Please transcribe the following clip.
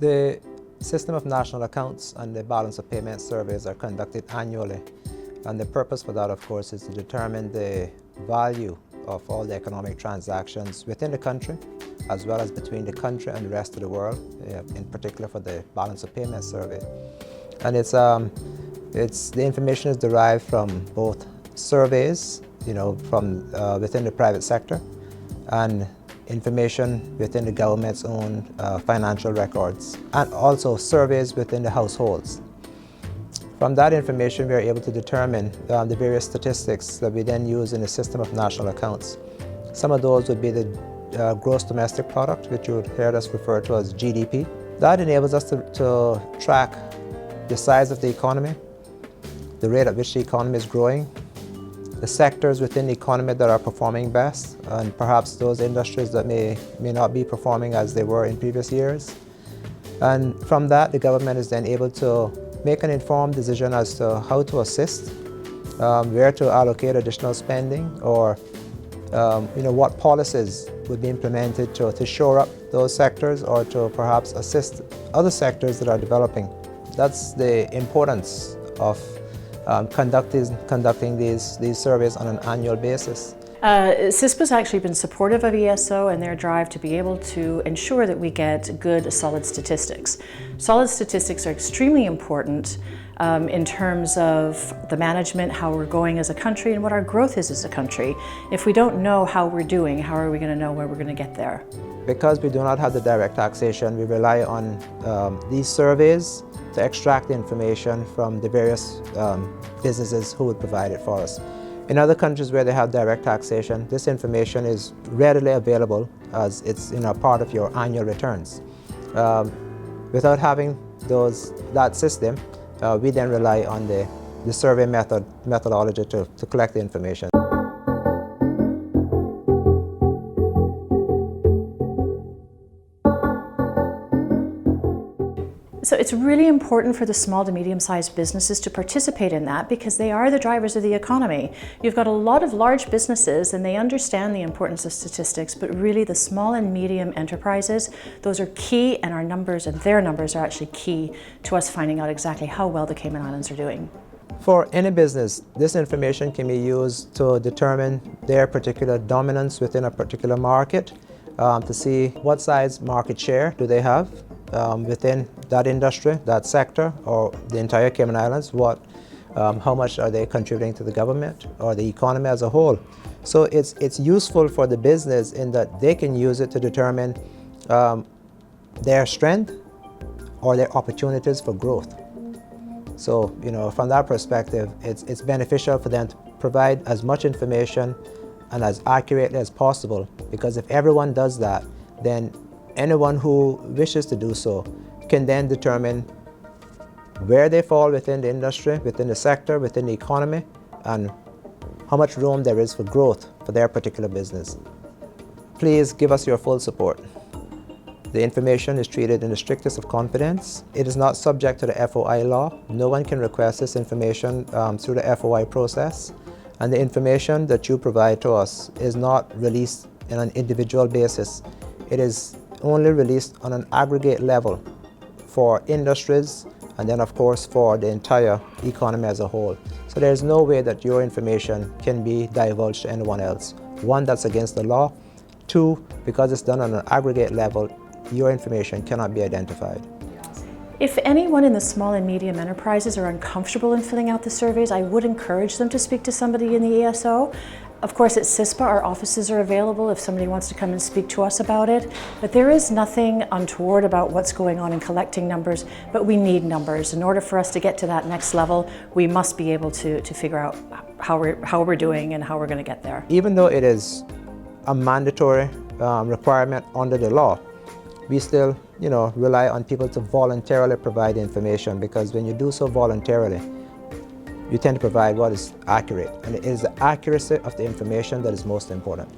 The system of national accounts and the balance of payment surveys are conducted annually, and the purpose for that, of course, is to determine the value of all the economic transactions within the country, as well as between the country and the rest of the world, in particular for the balance of payment survey. And the information is derived from both surveys, from within the private sector, and information within the government's own financial records, and also surveys within the households. From that information, we are able to determine the various statistics that we then use in the system of national accounts. Some of those would be the gross domestic product, which you would hear us refer to as GDP. That enables us to track the size of the economy, the rate at which the economy is growing, the sectors within the economy that are performing best, and perhaps those industries that may not be performing as they were in previous years. And from that, the government is then able to make an informed decision as to how to assist, where to allocate additional spending, or what policies would be implemented to shore up those sectors, or to perhaps assist other sectors that are developing. That's the importance of conducting these surveys on an annual basis. CISPA's actually been supportive of ESO and their drive to be able to ensure that we get good, solid statistics. Solid statistics are extremely important in terms of the management, how we're going as a country, and what our growth is as a country. If we don't know how we're doing, how are we going to know where we're going to get there? Because we do not have the direct taxation, we rely on these surveys to extract the information from the various businesses who would provide it for us. In other countries where they have direct taxation, this information is readily available as it's part of your annual returns. Without having that system, we then rely on the survey methodology to collect the information. So it's really important for the small to medium-sized businesses to participate in that, because they are the drivers of the economy. You've got a lot of large businesses and they understand the importance of statistics, but really the small and medium enterprises, those are key, and our numbers and their numbers are actually key to us finding out exactly how well the Cayman Islands are doing. For any business, this information can be used to determine their particular dominance within a particular market, to see what size market share do they have within that industry, that sector, or the entire Cayman Islands. How much are they contributing to the government or the economy as a whole? So it's useful for the business in that they can use it to determine their strength or their opportunities for growth. So from that perspective, it's beneficial for them to provide as much information and as accurately as possible, because if everyone does that, then anyone who wishes to do so can then determine where they fall within the industry, within the sector, within the economy, and how much room there is for growth for their particular business. Please give us your full support. The information is treated in the strictest of confidence. It is not subject to the FOI law. No one can request this information through the FOI process. And the information that you provide to us is not released on an individual basis. It is only released on an aggregate level for industries, and then of course for the entire economy as a whole. So there is no way that your information can be divulged to anyone else. One, that's against the law. Two, because it's done on an aggregate level, your information cannot be identified. If anyone in the small and medium enterprises are uncomfortable in filling out the surveys, I would encourage them to speak to somebody in the ESO. Of course, at CISPA, our offices are available if somebody wants to come and speak to us about it. But there is nothing untoward about what's going on in collecting numbers, but we need numbers. In order for us to get to that next level, we must be able to figure out how we're doing and how we're going to get there. Even though it is a mandatory requirement under the law, we still rely on people to voluntarily provide information, because when you do so voluntarily, you tend to provide what is accurate, and it is the accuracy of the information that is most important.